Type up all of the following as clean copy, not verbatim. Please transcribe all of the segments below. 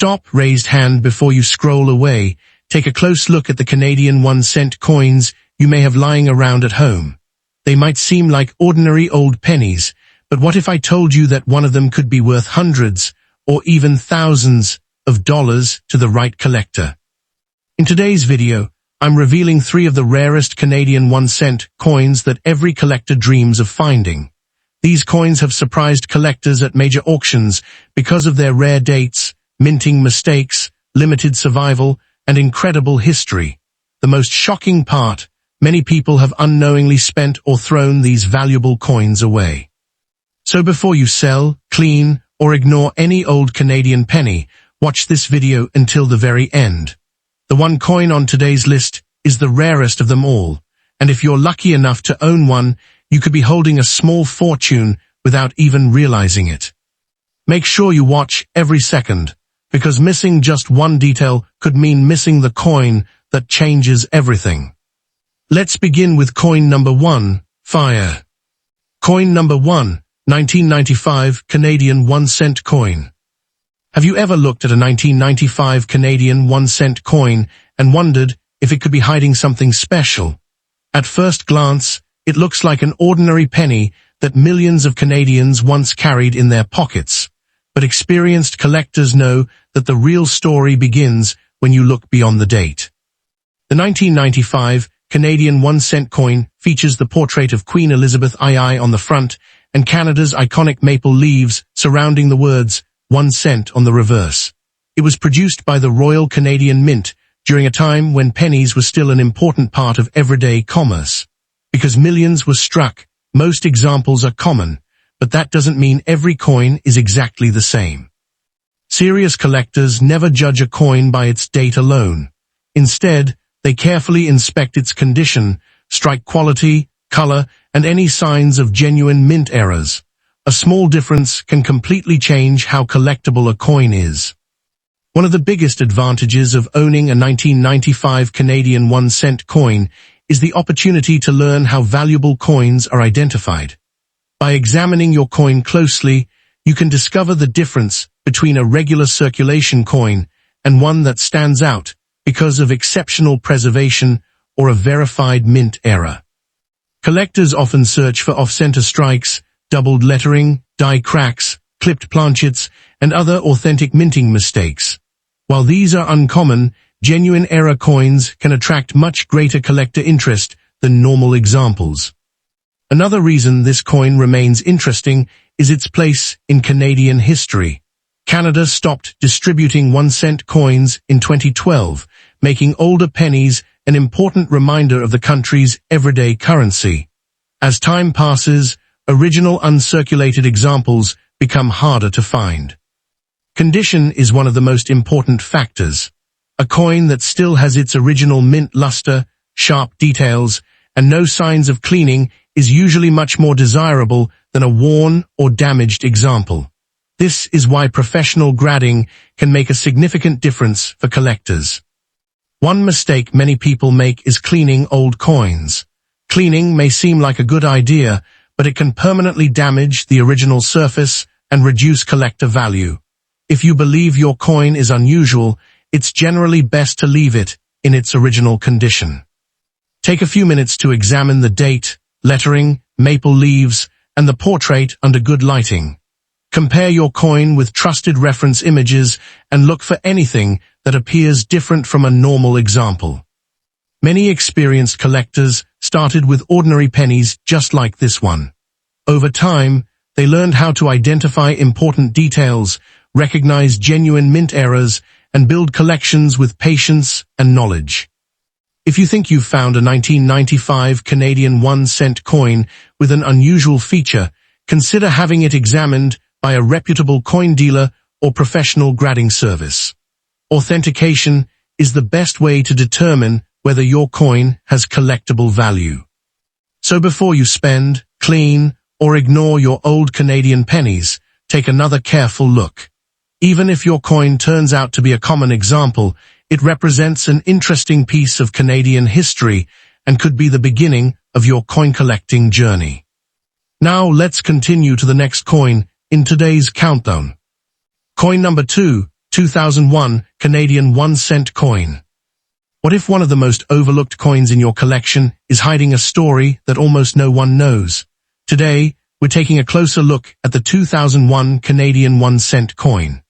Stop, raised hand, before you scroll away. Take a close look at the Canadian 1-cent coins you may have lying around at home. They might seem like ordinary old pennies, but what if I told you that one of them could be worth hundreds or even thousands of dollars to the right collector? In today's video, I'm revealing 3 of the rarest Canadian 1-cent coins that every collector dreams of finding. These coins have surprised collectors at major auctions because of their rare dates, minting mistakes, limited survival, and incredible history. The most shocking part, many people have unknowingly spent or thrown these valuable coins away. So before you sell, clean, or ignore any old Canadian penny, watch this video until the very end. The one coin on today's list is the rarest of them all, and if you're lucky enough to own one, you could be holding a small fortune without even realizing it. Make sure you watch every second, because missing just one detail could mean missing the coin that changes everything. Let's begin with coin number 1, fire. Coin number 1, 1995 Canadian 1-cent coin. Have you ever looked at a 1995 Canadian 1-cent coin and wondered if it could be hiding something special? At first glance, it looks like an ordinary penny that millions of Canadians once carried in their pockets. But experienced collectors know that the real story begins when you look beyond the date. The 1995 Canadian 1-cent coin features the portrait of Queen Elizabeth II on the front and Canada's iconic maple leaves surrounding the words 1 cent on the reverse. It was produced by the Royal Canadian Mint during a time when pennies were still an important part of everyday commerce. Because millions were struck, most examples are common, but that doesn't mean every coin is exactly the same. Serious collectors never judge a coin by its date alone. Instead, they carefully inspect its condition, strike quality, color, and any signs of genuine mint errors. A small difference can completely change how collectible a coin is. One of the biggest advantages of owning a 1995 Canadian 1-cent coin is the opportunity to learn how valuable coins are identified. By examining your coin closely, you can discover the difference between a regular circulation coin and one that stands out because of exceptional preservation or a verified mint error. Collectors often search for off-center strikes, doubled lettering, die cracks, clipped planchets, and other authentic minting mistakes. While these are uncommon, genuine error coins can attract much greater collector interest than normal examples. Another reason this coin remains interesting is its place in Canadian history. Canada stopped distributing 1-cent coins in 2012, making older pennies an important reminder of the country's everyday currency. As time passes, original uncirculated examples become harder to find. Condition is one of the most important factors. A coin that still has its original mint luster, sharp details, and no signs of cleaning is usually much more desirable than a worn or damaged example. This is why professional grading can make a significant difference for collectors. One mistake many people make is cleaning old coins. Cleaning may seem like a good idea, but it can permanently damage the original surface and reduce collector value. If you believe your coin is unusual, it's generally best to leave it in its original condition. Take a few minutes to examine the date, lettering, maple leaves, and the portrait under good lighting. Compare your coin with trusted reference images and look for anything that appears different from a normal example. Many experienced collectors started with ordinary pennies just like this one. Over time, they learned how to identify important details, recognize genuine mint errors, and build collections with patience and knowledge. If you think you've found a 1995 Canadian 1-cent coin with an unusual feature, consider having it examined by a reputable coin dealer or professional grading service. Authentication is the best way to determine whether your coin has collectible value. So before you spend, clean, or ignore your old Canadian pennies, take another careful look. Even if your coin turns out to be a common example, it represents an interesting piece of Canadian history and could be the beginning of your coin collecting journey. Now let's continue to the next coin in today's countdown. Coin number 2, 2001 Canadian 1-cent coin. What if one of the most overlooked coins in your collection is hiding a story that almost no one knows? Today, we're taking a closer look at the 2001 Canadian 1-cent coin.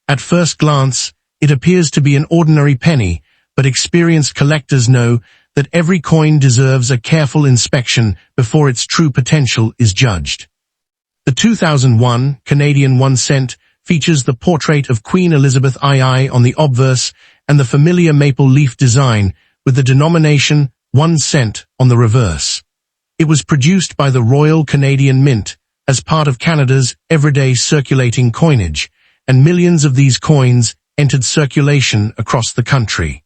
At first glance, it appears to be an ordinary penny, but experienced collectors know that every coin deserves a careful inspection before its true potential is judged. The 2001 Canadian 1-cent features the portrait of Queen Elizabeth II on the obverse and the familiar maple leaf design with the denomination 1 cent on the reverse. It was produced by the Royal Canadian Mint as part of Canada's everyday circulating coinage, and millions of these coins entered circulation across the country.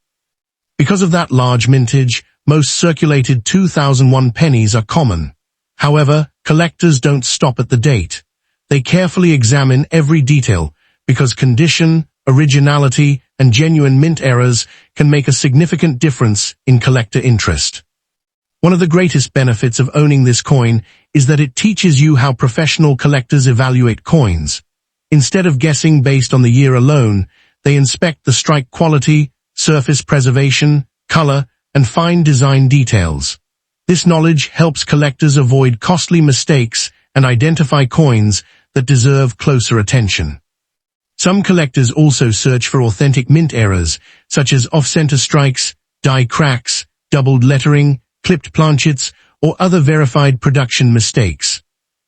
Because of that large mintage, most circulated 2001 pennies are common. However, collectors don't stop at the date. They carefully examine every detail because condition, originality, and genuine mint errors can make a significant difference in collector interest. One of the greatest benefits of owning this coin is that it teaches you how professional collectors evaluate coins. Instead of guessing based on the year alone, they inspect the strike quality, surface preservation, color, and fine design details. This knowledge helps collectors avoid costly mistakes and identify coins that deserve closer attention. Some collectors also search for authentic mint errors, such as off-center strikes, die cracks, doubled lettering, clipped planchets, or other verified production mistakes.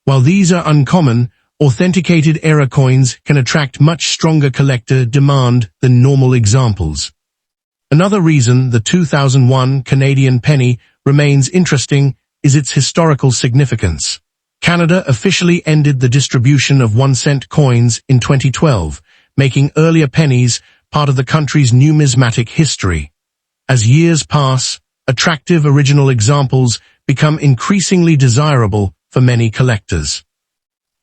While these are uncommon, authenticated error coins can attract much stronger collector demand than normal examples. Another reason the 2001 Canadian penny remains interesting is its historical significance. Canada officially ended the distribution of 1-cent coins in 2012, making earlier pennies part of the country's numismatic history. As years pass, attractive original examples become increasingly desirable for many collectors.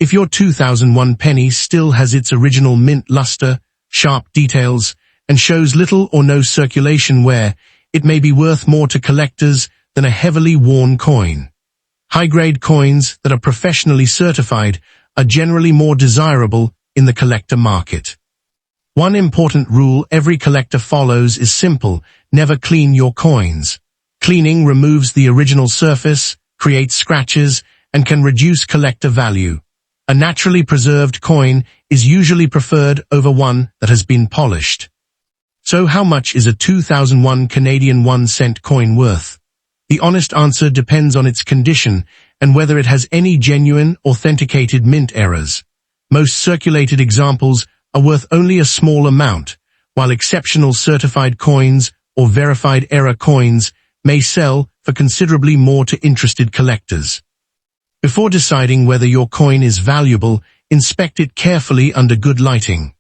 If your 2001 penny still has its original mint luster, sharp details, and shows little or no circulation wear, it may be worth more to collectors than a heavily worn coin. High-grade coins that are professionally certified are generally more desirable in the collector market. One important rule every collector follows is simple: never clean your coins. Cleaning removes the original surface, creates scratches, and can reduce collector value. A naturally preserved coin is usually preferred over one that has been polished. So how much is a 2001 Canadian 1-cent coin worth? The honest answer depends on its condition and whether it has any genuine, authenticated mint errors. Most circulated examples are worth only a small amount, while exceptional certified coins or verified error coins may sell for considerably more to interested collectors. Before deciding whether your coin is valuable, inspect it carefully under good lighting.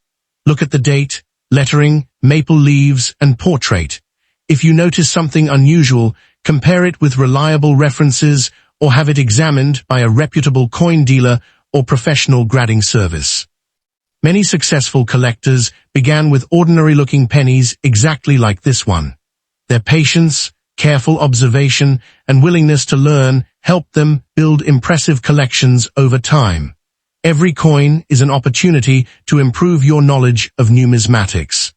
Look at the date, lettering, maple leaves, and portrait. If you notice something unusual, compare it with reliable references or have it examined by a reputable coin dealer or professional grading service. Many successful collectors began with ordinary-looking pennies exactly like this one. Their patience, careful observation, and willingness to learn helped them build impressive collections over time. Every coin is an opportunity to improve your knowledge of numismatics.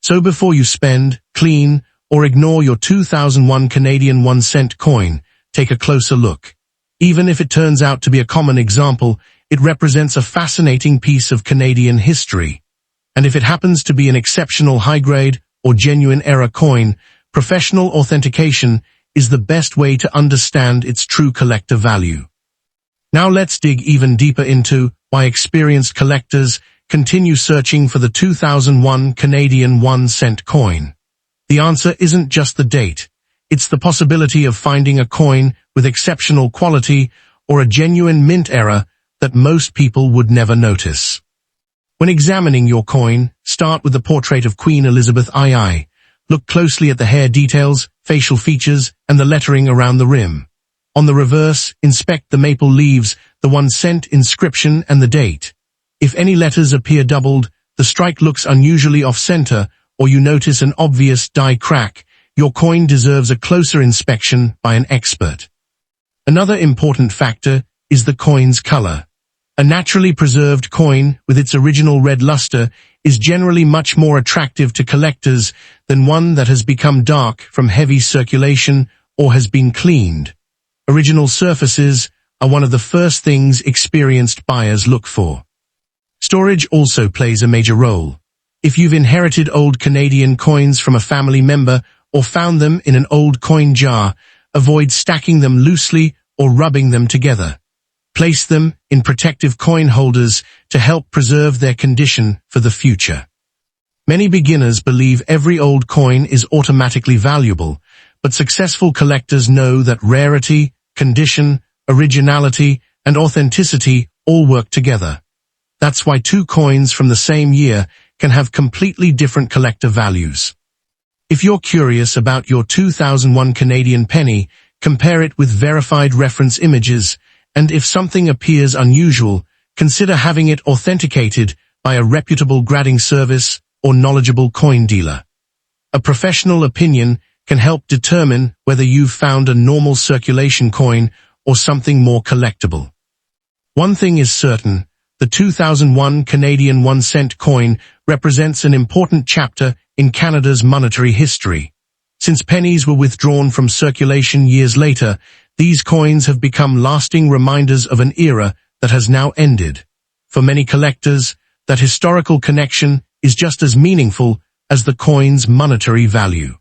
So before you spend, clean, or ignore your 2001 Canadian 1-cent coin, take a closer look. Even if it turns out to be a common example, it represents a fascinating piece of Canadian history. And if it happens to be an exceptional high-grade or genuine error coin, professional authentication is the best way to understand its true collector value. Now let's dig even deeper into why experienced collectors continue searching for the 2001 Canadian 1-cent coin. The answer isn't just the date. It's the possibility of finding a coin with exceptional quality or a genuine mint error that most people would never notice. When examining your coin, start with the portrait of Queen Elizabeth II. Look closely at the hair details, facial features, and the lettering around the rim. On the reverse, inspect the maple leaves, the 1-cent inscription, and the date. If any letters appear doubled, the strike looks unusually off-center, or you notice an obvious die crack, your coin deserves a closer inspection by an expert. Another important factor is the coin's color. A naturally preserved coin with its original red luster is generally much more attractive to collectors than one that has become dark from heavy circulation or has been cleaned. Original surfaces are one of the first things experienced buyers look for. Storage also plays a major role. If you've inherited old Canadian coins from a family member or found them in an old coin jar, avoid stacking them loosely or rubbing them together. Place them in protective coin holders to help preserve their condition for the future. Many beginners believe every old coin is automatically valuable, but successful collectors know that rarity, condition, originality, and authenticity all work together. That's why two coins from the same year can have completely different collector values. If you're curious about your 2001 Canadian penny, compare it with verified reference images, and if something appears unusual, consider having it authenticated by a reputable grading service or knowledgeable coin dealer. A professional opinion can help determine whether you've found a normal circulation coin or something more collectible. One thing is certain, the 2001 Canadian 1-cent coin represents an important chapter in Canada's monetary history. Since pennies were withdrawn from circulation years later, these coins have become lasting reminders of an era that has now ended. For many collectors, that historical connection is just as meaningful as the coin's monetary value.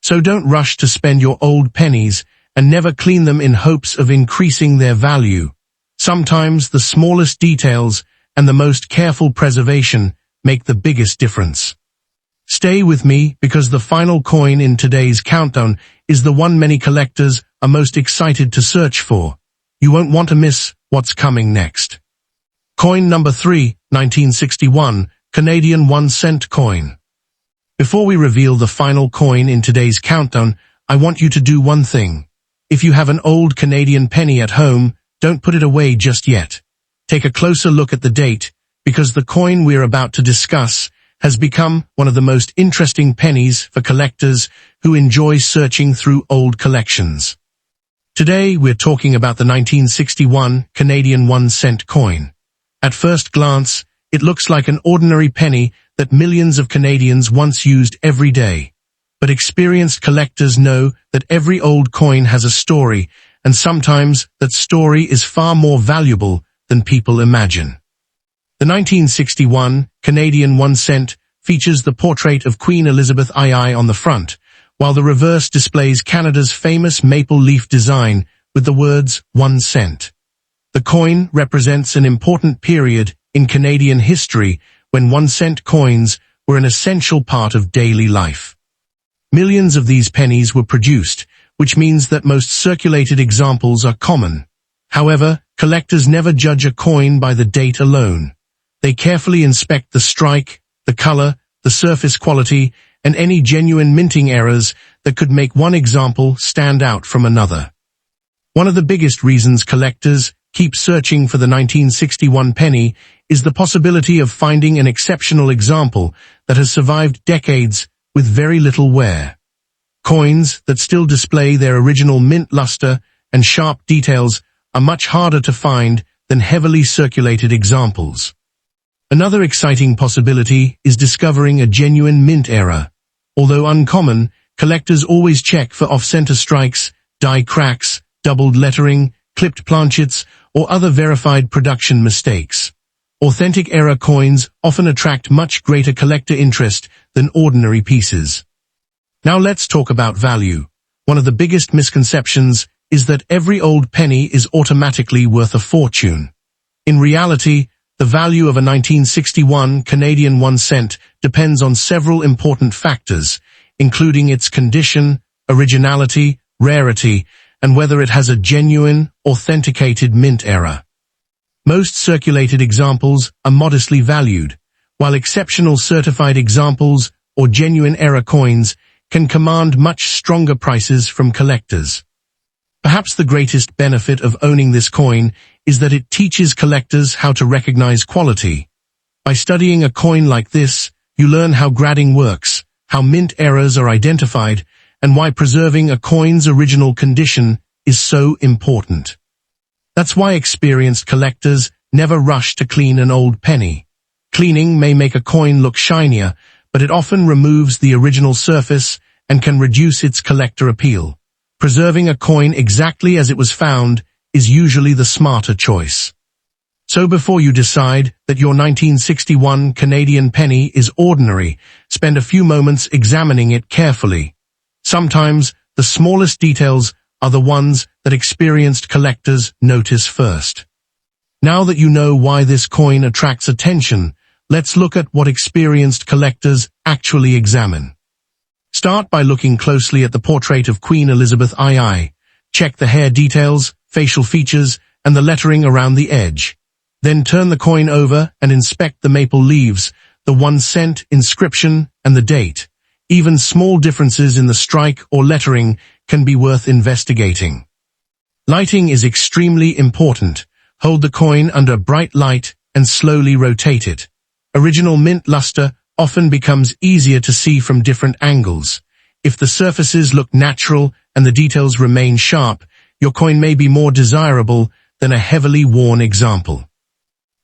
So don't rush to spend your old pennies and never clean them in hopes of increasing their value. Sometimes the smallest details and the most careful preservation make the biggest difference. Stay with me because the final coin in today's countdown is the one many collectors are most excited to search for. You won't want to miss what's coming next. Coin number 3, 1961, Canadian 1-cent coin. Before we reveal the final coin in today's countdown, I want you to do one thing. If you have an old Canadian penny at home, don't put it away just yet. Take a closer look at the date, because the coin we're about to discuss has become one of the most interesting pennies for collectors who enjoy searching through old collections. Today we're talking about the 1961 Canadian 1-cent coin. At first glance, it looks like an ordinary penny that millions of Canadians once used every day. But experienced collectors know that every old coin has a story, and sometimes that story is far more valuable than people imagine. The 1961 Canadian 1-cent features the portrait of Queen Elizabeth II on the front, while the reverse displays Canada's famous maple leaf design with the words 1 cent. The coin represents an important period in Canadian history when 1-cent coins were an essential part of daily life. Millions of these pennies were produced, which means that most circulated examples are common. However, collectors never judge a coin by the date alone. They carefully inspect the strike, the color, the surface quality, and any genuine minting errors that could make one example stand out from another. One of the biggest reasons collectors keep searching for the 1961 penny is the possibility of finding an exceptional example that has survived decades with very little wear. Coins that still display their original mint luster and sharp details are much harder to find than heavily circulated examples. Another exciting possibility is discovering a genuine mint error. Although uncommon, collectors always check for off-center strikes, die cracks, doubled lettering, clipped planchets, or other verified production mistakes. Authentic error coins often attract much greater collector interest than ordinary pieces. Now let's talk about value. One of the biggest misconceptions is that every old penny is automatically worth a fortune. In reality, the value of a 1961 Canadian 1-cent depends on several important factors, including its condition, originality, rarity, and whether it has a genuine, authenticated mint error. Most circulated examples are modestly valued, while exceptional certified examples or genuine error coins can command much stronger prices from collectors. Perhaps the greatest benefit of owning this coin is that it teaches collectors how to recognize quality. By studying a coin like this, you learn how grading works, how mint errors are identified, and why preserving a coin's original condition is so important. That's why experienced collectors never rush to clean an old penny. Cleaning may make a coin look shinier, but it often removes the original surface and can reduce its collector appeal. Preserving a coin exactly as it was found is usually the smarter choice. So before you decide that your 1961 Canadian penny is ordinary, spend a few moments examining it carefully. Sometimes the smallest details are the ones that experienced collectors notice first. Now that you know why this coin attracts attention, let's look at what experienced collectors actually examine. Start by looking closely at the portrait of Queen Elizabeth II. Check the hair details, facial features, and the lettering around the edge. Then turn the coin over and inspect the maple leaves, the 1 cent inscription, and the date. Even small differences in the strike or lettering can be worth investigating. Lighting is extremely important. Hold the coin under bright light and slowly rotate it. Original mint luster often becomes easier to see from different angles. If the surfaces look natural and the details remain sharp, your coin may be more desirable than a heavily worn example.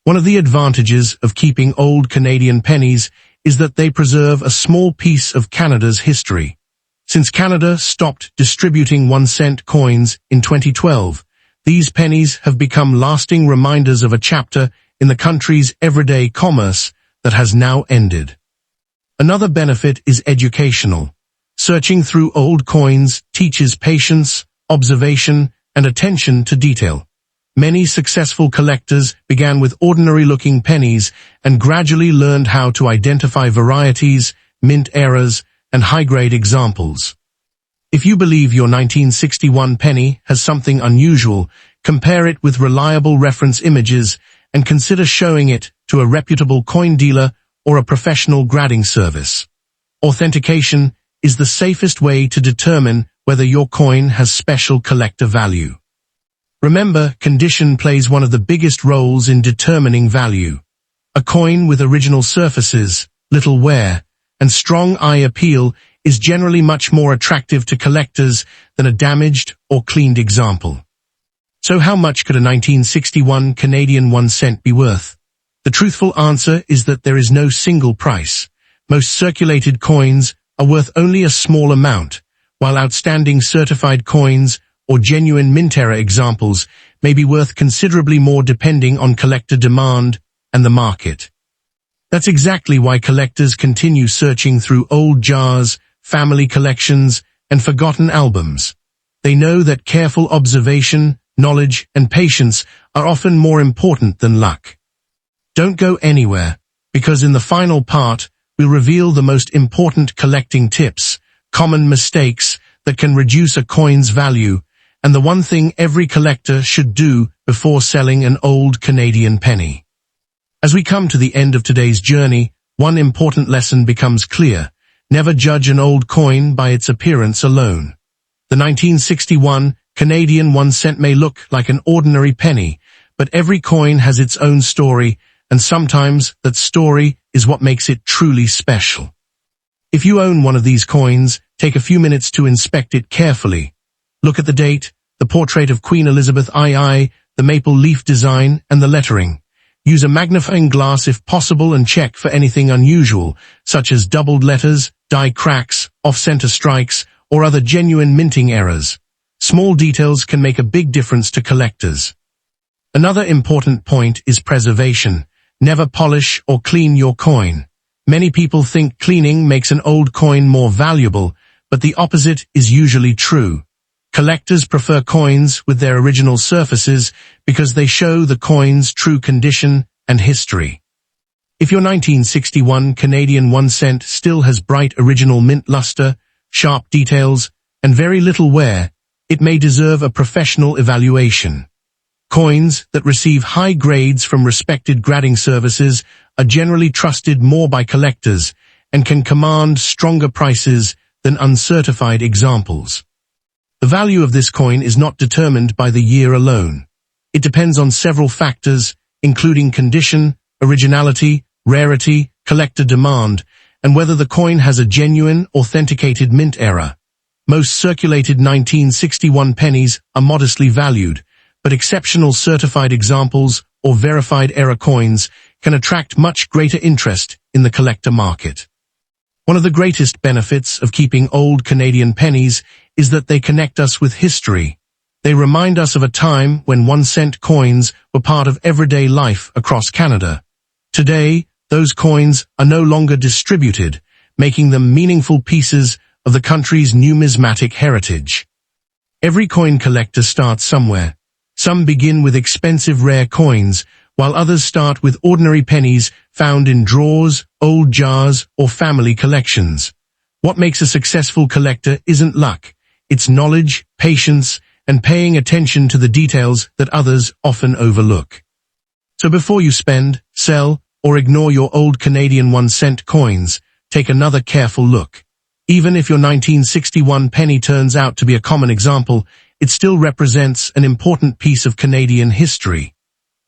One of the advantages of keeping old Canadian pennies is that they preserve a small piece of Canada's history. Since Canada stopped distributing 1 cent coins in 2012, these pennies have become lasting reminders of a chapter in the country's everyday commerce that has now ended. Another benefit is educational. Searching through old coins teaches patience, observation, and attention to detail. Many successful collectors began with ordinary-looking pennies and gradually learned how to identify varieties, mint eras, and high-grade examples. If you believe your 1961 penny has something unusual, compare it with reliable reference images and consider showing it to a reputable coin dealer or a professional grading service. Authentication is the safest way to determine whether your coin has special collector value. Remember, condition plays one of the biggest roles in determining value. A coin with original surfaces, little wear, and strong eye appeal is generally much more attractive to collectors than a damaged or cleaned example. So how much could a 1961 Canadian 1 cent be worth? The truthful answer is that there is no single price. Most circulated coins are worth only a small amount, while outstanding certified coins or genuine mint-era examples may be worth considerably more depending on collector demand and the market. That's exactly why collectors continue searching through old jars, family collections, and forgotten albums. They know that careful observation, knowledge, and patience are often more important than luck. Don't go anywhere, because in the final part, we'll reveal the most important collecting tips, common mistakes that can reduce a coin's value, and the one thing every collector should do before selling an old Canadian penny. As we come to the end of today's journey, one important lesson becomes clear. Never judge an old coin by its appearance alone. The 1961 Canadian 1 cent may look like an ordinary penny, but every coin has its own story, and sometimes that story is what makes it truly special. If you own one of these coins, take a few minutes to inspect it carefully. Look at the date, the portrait of Queen Elizabeth II, the maple leaf design, and the lettering. Use a magnifying glass if possible and check for anything unusual, such as doubled letters, die cracks, off-center strikes, or other genuine minting errors. Small details can make a big difference to collectors. Another important point is preservation. Never polish or clean your coin. Many people think cleaning makes an old coin more valuable, but the opposite is usually true. Collectors prefer coins with their original surfaces because they show the coin's true condition and history. If your 1961 Canadian 1 cent still has bright original mint luster, sharp details, and very little wear, it may deserve a professional evaluation. Coins that receive high grades from respected grading services are generally trusted more by collectors and can command stronger prices than uncertified examples. The value of this coin is not determined by the year alone. It depends on several factors, including condition, originality, rarity, collector demand, and whether the coin has a genuine, authenticated mint era. Most circulated 1961 pennies are modestly valued, but exceptional certified examples or verified error coins can attract much greater interest in the collector market. One of the greatest benefits of keeping old Canadian pennies is that they connect us with history. They remind us of a time when 1-cent coins were part of everyday life across Canada. Today, those coins are no longer distributed, making them meaningful pieces of the country's numismatic heritage. Every coin collector starts somewhere. Some begin with expensive rare coins, while others start with ordinary pennies found in drawers, old jars, or family collections. What makes a successful collector isn't luck. It's knowledge, patience, and paying attention to the details that others often overlook. So before you spend, sell, or ignore your old Canadian 1-cent coins, take another careful look. Even if your 1961 penny turns out to be a common example, it still represents an important piece of Canadian history.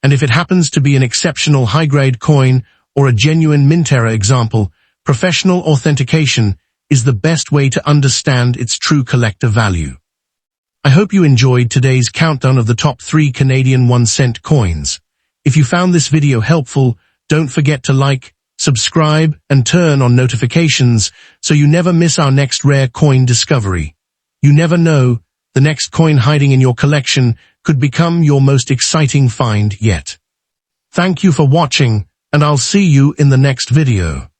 And if it happens to be an exceptional high-grade coin or a genuine mint-era example, professional authentication is the best way to understand its true collector value. I hope you enjoyed today's countdown of the top 3 Canadian 1-cent coins. If you found this video helpful, don't forget to like, subscribe, and turn on notifications so you never miss our next rare coin discovery. You never know, the next coin hiding in your collection could become your most exciting find yet. Thank you for watching, and I'll see you in the next video.